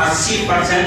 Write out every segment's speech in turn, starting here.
80%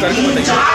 3-4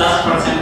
10%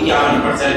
51%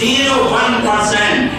0.1%।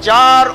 4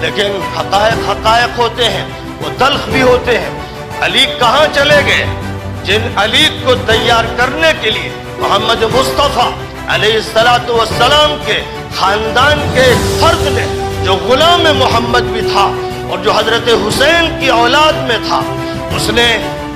لیکن حقائق حقائق ہوتے ہیں, وہ تلخ بھی ہوتے ہیں. علی کہاں چلے گئے جن علی کو تیار کرنے کے لیے محمد مصطفیٰ علیہ السلام کے خاندان کے ایک فرد نے, جو غلام محمد بھی تھا اور جو حضرت حسین کی اولاد میں تھا, اس نے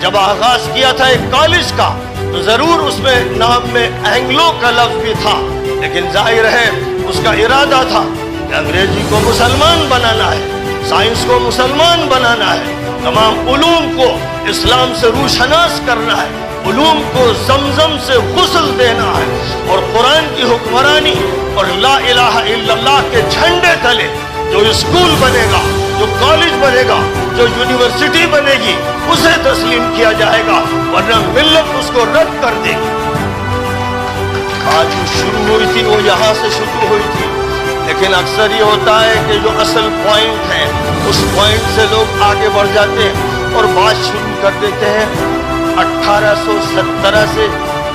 جب آغاز کیا تھا ایک کالج کا, تو ضرور اس میں نام میں اینگلو کا لفظ بھی تھا, لیکن ظاہر ہے اس کا ارادہ تھا کہ انگریزی کو مسلمان بنانا ہے, سائنس کو مسلمان بنانا ہے, تمام علوم کو اسلام سے روشناس کرنا ہے, علوم کو زمزم سے غسل دینا ہے, اور قرآن کی حکمرانی اور لا الہ الا اللہ کے جھنڈے تلے جو اسکول بنے گا, جو کالج بنے گا, جو یونیورسٹی بنے گی, اسے تسلیم کیا جائے گا, ورنہ ملت اس کو رد کر دے گی. آج جو شروع ہوئی تھی وہ یہاں سے شروع ہوئی تھی, لیکن اکثر یہ ہوتا ہے کہ جو اصل پوائنٹ ہے اس پوائنٹ سے لوگ آگے بڑھ جاتے ہیں اور بات شروع کر دیتے ہیں 1817 سے,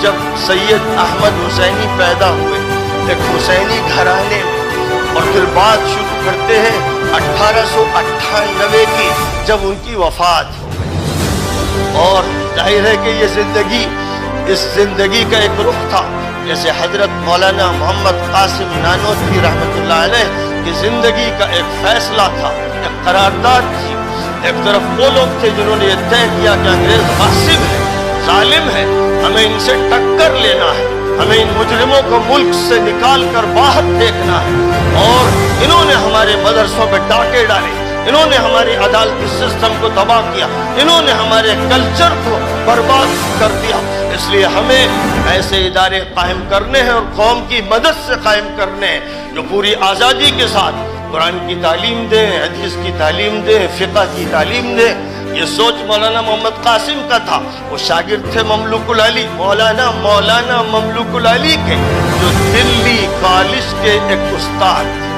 جب سید احمد حسینی پیدا ہوئے ایک حسینی گھرانے میں, اور پھر بات شروع کرتے ہیں 1898 کی, جب ان کی وفات ہو گئی. اور ظاہر ہے کہ یہ زندگی, اس زندگی کا ایک رخ تھا, جیسے حضرت مولانا محمد قاسم نانوتوی رحمۃ اللہ علیہ کی زندگی کا ایک فیصلہ تھا, ایک قرارداد تھی. ایک طرف وہ لوگ تھے جنہوں نے یہ طے کیا کہ انگریز غاصب ہے, ظالم ہے, ہمیں ان سے ٹکر لینا ہے, ہمیں ان مجرموں کو ملک سے نکال کر باہر پھینکنا ہے. اور انہوں نے ہمارے مدرسوں پہ ڈاکے ڈالے, انہوں نے ہماری عدالتی سسٹم کو تباہ کیا, انہوں نے ہمارے کلچر کو برباد کر دیا. اس لیے ہمیں ایسے ادارے قائم کرنے ہیں اور قوم کی مدد سے قائم کرنے ہیں جو پوری آزادی کے ساتھ قرآن کی تعلیم دیں, حدیث کی تعلیم دیں, فقہ کی تعلیم دیں. یہ سوچ مولانا محمد قاسم کا تھا. وہ شاگرد تھے مملوک العلی, مولانا مملوک العلی کے, جو دلی کالج کے ایک استاد تھے.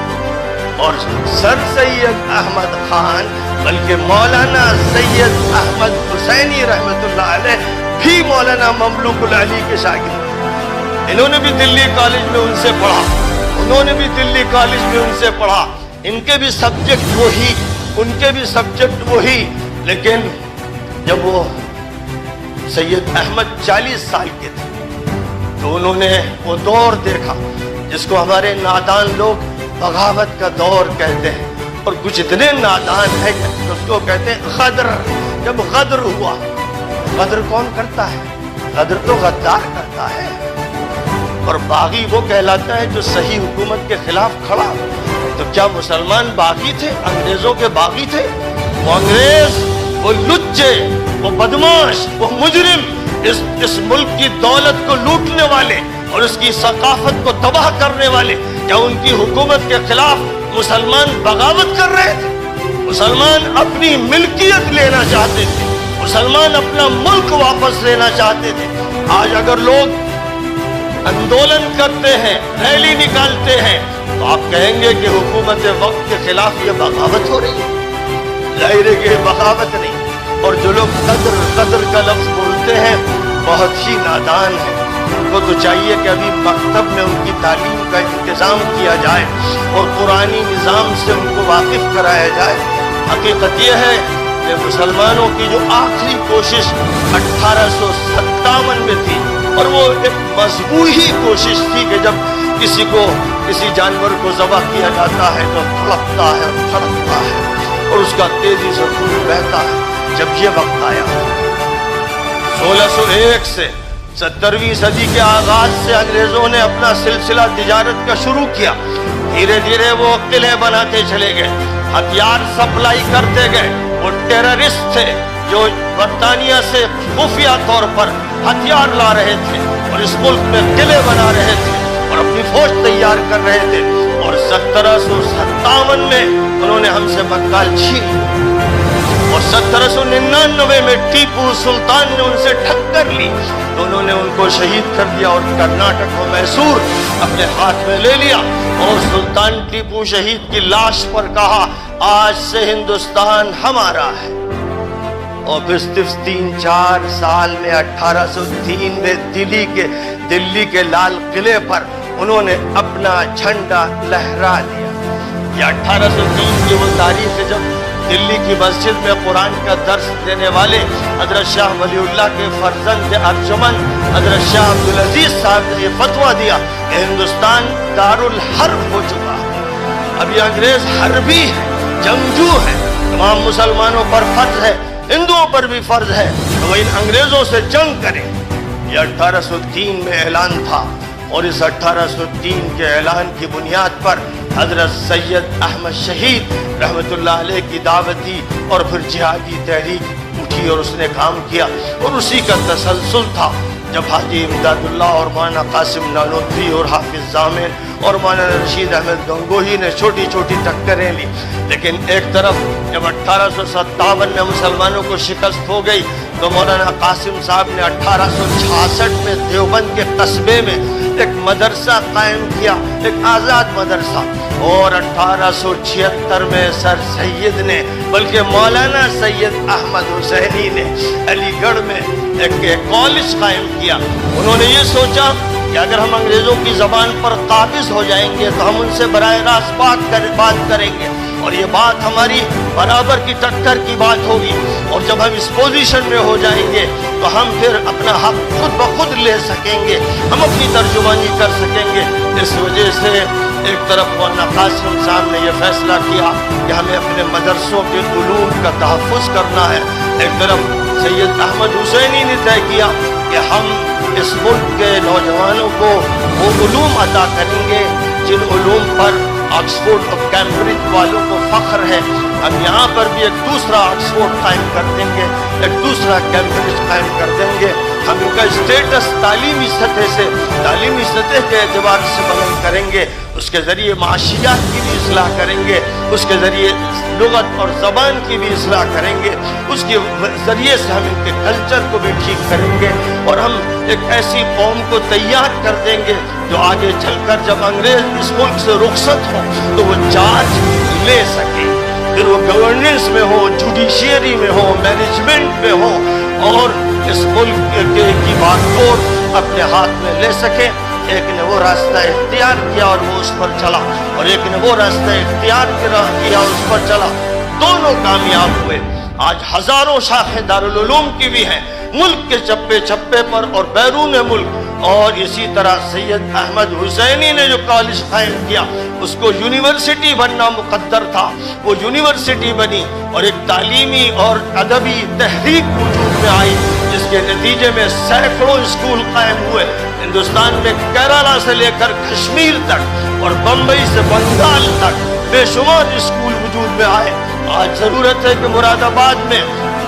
اور سر سید احمد خان بلکہ مولانا سید احمد حسینی رحمۃ اللہ علیہ بھی مولانا مملوک العلی کے شاگرد. انہوں نے بھی دلی کالج میں ان سے پڑھا, انہوں نے بھی دلی کالج میں ان سے پڑھا. ان کے بھی سبجیکٹ وہی, ان کے بھی سبجیکٹ وہی. لیکن جب وہ سید احمد 40 سال کے تھے تو انہوں نے وہ دور دیکھا جس کو ہمارے نادان لوگ بغاوت کا دور کہتے ہیں, اور کچھ اتنے نادان ہیں کہ اس کو کہتے ہیں غدر. جب غدر ہوا, غدر کون کرتا ہے؟ غدر تو غدار کرتا ہے. اور باغی وہ کہلاتا ہے جو صحیح حکومت کے خلاف کھڑا. تو کیا مسلمان باغی تھے؟ انگریزوں کے باغی تھے؟ وہ انگریز, وہ لچے, وہ بدماش, وہ مجرم, اس ملک کی دولت کو لوٹنے والے اور اس کی ثقافت کو تباہ کرنے والے, کیا ان کی حکومت کے خلاف مسلمان بغاوت کر رہے تھے؟ مسلمان اپنی ملکیت لینا چاہتے تھے, مسلمان اپنا ملک واپس لینا چاہتے تھے. آج اگر لوگ اندولن کرتے ہیں, ریلی نکالتے ہیں, تو آپ کہیں گے کہ حکومت وقت کے خلاف یہ بغاوت ہو رہی ہے. ظاہر ہے کہ بغاوت نہیں. اور جو لوگ قدر کا لفظ بولتے ہیں بہت ہی نادان ہیں. ان کو تو چاہیے کہ ابھی مکتب میں ان کی تعلیم کا انتظام کیا جائے اور قرآنی نظام سے ان کو واقف کرایا جائے. حقیقت یہ ہے کہ مسلمانوں کی جو آخری کوشش 1857 میں تھی, اور وہ ایک مذبوحی کوشش تھی کہ جب کسی جانور کو ذبح کیا جاتا ہے تو تڑپتا ہے اور تھڑکتا ہے اور اس کا تیزی سے خون بہتا ہے. جب یہ وقت آیا 1601 سے 17ویں صدی کے آغاز سے انگریزوں نے اپنا سلسلہ تجارت کا شروع کیا. دھیرے دھیرے وہ قلعے بناتے چلے گئے, ہتھیار سپلائی کرتے گئے. وہ ٹیررسٹ تھے جو برطانیہ سے خفیہ طور پر ہتھیار لا رہے تھے اور اس ملک میں قلعے بنا رہے تھے اور اپنی فوج تیار کر رہے تھے. اور 1757 میں انہوں نے ہم سے بنگال چھین اور 1799 میں ٹیپو سلطان نے ان سے ٹکر لی تو انہوں نے ان کو شہید کر دیا اور کرناٹک و میسور اپنے ہاتھ میں لے لیا. اور سلطان ٹیپو شہید کی لاش پر کہا آج سے ہندوستان ہمارا ہے. اور پھر صرف 3-4 سال میں 1803 میں دلی کے لال قلعے پر انہوں نے اپنا جھنڈا لہرا لیا. یہ 1803 کی وہ تاریخ ہے جب دلی کی مسجد میں قرآن کا درس دینے والے حضرت شاہ ولی اللہ کے فرزند ارجمن حضرت شاہ عبدالعزیز صاحب نے یہ فتویٰ دیا کہ ہندوستان دارالحرب ہو چکا ہے، اب یہ انگریز حربی ہے، جنگجو ہے، تمام مسلمانوں پر فرض ہے، ہندوؤں پر بھی فرض ہے کہ وہ ان انگریزوں سے جنگ کریں۔ یہ 1803 میں اعلان تھا، اور اس 1803 کے اعلان کی بنیاد پر حضرت سید احمد شہید رحمت اللہ علیہ کی دعوت دی، اور پھر جہادی تحریک اٹھی اور اس نے کام کیا، اور اسی کا تسلسل تھا جب حاجی امداد اللہ اور مولانا قاسم نانوتوی اور حافظ ضامن اور مولانا رشید احمد گنگوہی نے چھوٹی چھوٹی ٹکریں لی، لیکن ایک طرف جب 1857 میں مسلمانوں کو شکست ہو گئی تو مولانا قاسم صاحب نے 1866 میں دیوبند کے قصبے میں ایک مدرسہ قائم کیا، ایک آزاد مدرسہ، اور 1876 میں سر سید نے بلکہ مولانا سید احمد حسینی نے علی گڑھ میں ایک کالج قائم کیا۔ انہوں نے یہ سوچا کہ اگر ہم انگریزوں کی زبان پر قابض ہو جائیں گے تو ہم ان سے براہ راست بات کریں گے، اور یہ بات ہماری برابر کی ٹکر کی بات ہوگی، اور جب ہم اس پوزیشن میں ہو جائیں گے تو ہم پھر اپنا حق خود بخود لے سکیں گے، ہم اپنی ترجمانی کر سکیں گے۔ اس وجہ سے ایک طرف مولانا قاسم صاحب نے یہ فیصلہ کیا کہ ہمیں اپنے مدرسوں کے علوم کا تحفظ کرنا ہے، ایک طرف سید احمد حسینی نے طے کیا کہ ہم اس ملک کے نوجوانوں کو وہ علوم عطا کریں گے جن علوم پر آکسفورڈ اور کیمبرج والوں کو فخر ہے، ہم یہاں پر بھی ایک دوسرا آکسفورڈ قائم کر دیں گے، ایک دوسرا کیمبرج قائم کر دیں گے، ہم ان کا اسٹیٹس تعلیمی سطح کے اعتبار سے بلند کریں گے، اس کے ذریعے معاشیات کی بھی اصلاح کریں گے، اس کے ذریعے لغت اور زبان کی بھی اصلاح کریں گے، اس کے ذریعے سے ہم ان کے کلچر کو بھی ٹھیک کریں گے، اور ہم ایک ایسی قوم کو تیار کر دیں گے جو آگے چل کر جب انگریز اس ملک سے رخصت ہو تو وہ چارج لے سکے، پھر وہ گورننس میں ہو، جوڈیشیری میں ہو، مینجمنٹ میں ہو، اور اس ملک کی بات اپنے ہاتھ میں لے سکے۔ ایک نے وہ راستہ اختیار کیا اور وہ اس پر چلا، اور ایک نے وہ راستہ اختیار کیا اور اس پر چلا، دونوں کامیاب ہوئے۔ آج ہزاروں شاخیں دارالعلوم کی بھی ہیں ملک کے چپے چپے پر اور بیرون ملک، اور اسی طرح سید احمد حسینی نے جو کالج قائم کیا اس کو یونیورسٹی بننا مقدر تھا، وہ یونیورسٹی بنی، اور ایک تعلیمی اور ادبی تحریک وجود میں آئی جس کے نتیجے میں سینکڑوں اسکول قائم ہوئے ہندوستان میں، کیرالہ سے لے کر کشمیر تک اور بمبئی سے بنگال تک بے شمار اسکول وجود میں آئے۔ آج ضرورت ہے کہ مراد آباد میں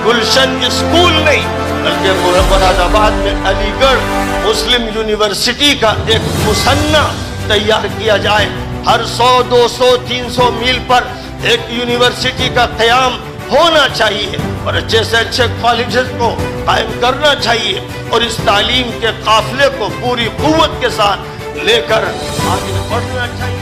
گلشن اسکول نہیں بلکہ مراد آباد میں علی گڑھ مسلم یونیورسٹی کا ایک مصنع تیار کیا جائے، ہر 100 200 300 میل پر ایک یونیورسٹی کا قیام ہونا چاہیے، اور اچھے سے اچھے کالجز کو قائم کرنا چاہیے، اور اس تعلیم کے قافلے کو پوری قوت کے ساتھ لے کر آگے بڑھنا چاہیے۔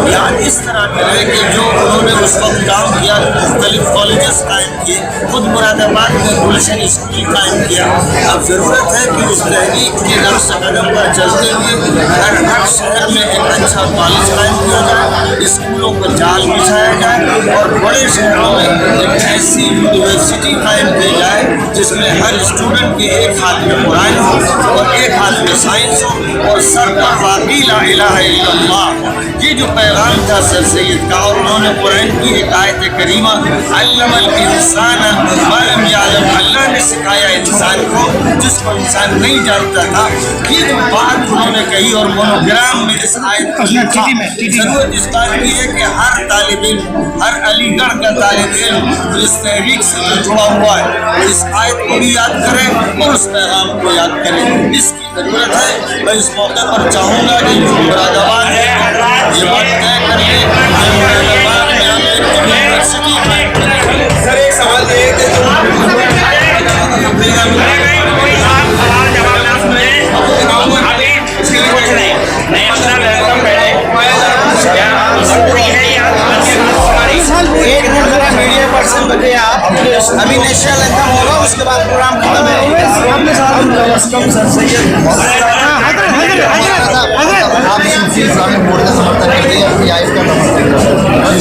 یاد اس طرح کرے کہ جو انہوں نے اس وقت کام کیا، مختلف کالجز قائم کیے، خود مراد آباد میں گلشن اسکول قائم کیا، اب ضرورت ہے کہ اس تحریک کے نقش قدم پر چلتے ہوئے ہر شہر میں ایک اچھا کالج قائم کیا جائے، اسکولوں پر جال بچھایا جائے، اور بڑے شہروں میں ایک ایسی یونیورسٹی قائم کی جائے جس میں ہر اسٹوڈنٹ کے ایک ہاتھ میں قرآن ہو اور ایک ہاتھ میں سائنس ہو، اور سر پر باقی لا الہ الا اللہ۔ یہ جو پیغام تھا سر سید کا، اور انہوں نے قرآن کی ایک آیت کریمہ علم الانسان ما لم یعلم، اللہ نے سکھایا انسان کو جس کو انسان نہیں جانتا تھا، یہ جو بات انہوں نے کہی اور مونوگرام میں اس آیت کو لکھا۔ ضرورت اس بات کی ہے کہ ہر طالب علم، ہر علی گڑھ کا طالب علم اس تحریک سے جڑا ہوا ہے وہ اس آیت کو بھی یاد کرے اور اس پیغام کو یاد کرے، اس کی ضرورت ہے۔ میں اس موقع پر چاہوں گا کہ جو مراد آباد ہے یہ بات طے کر لیں کہ مراد آباد میں ہم ایک یونیورسٹی قائم کریں۔ سر ایک سوال یہ ہے کہ میڈیا پرسن بنے آپ، ابھی نیشنل اینتھم ہوگا اس کے بعد پروگرام ختم ہے۔ آپ صوفی اسلامی بورڈ کا سمرتھن کرتے ہیں، اپنی آئس کا سمرتھن کرتے ہیں،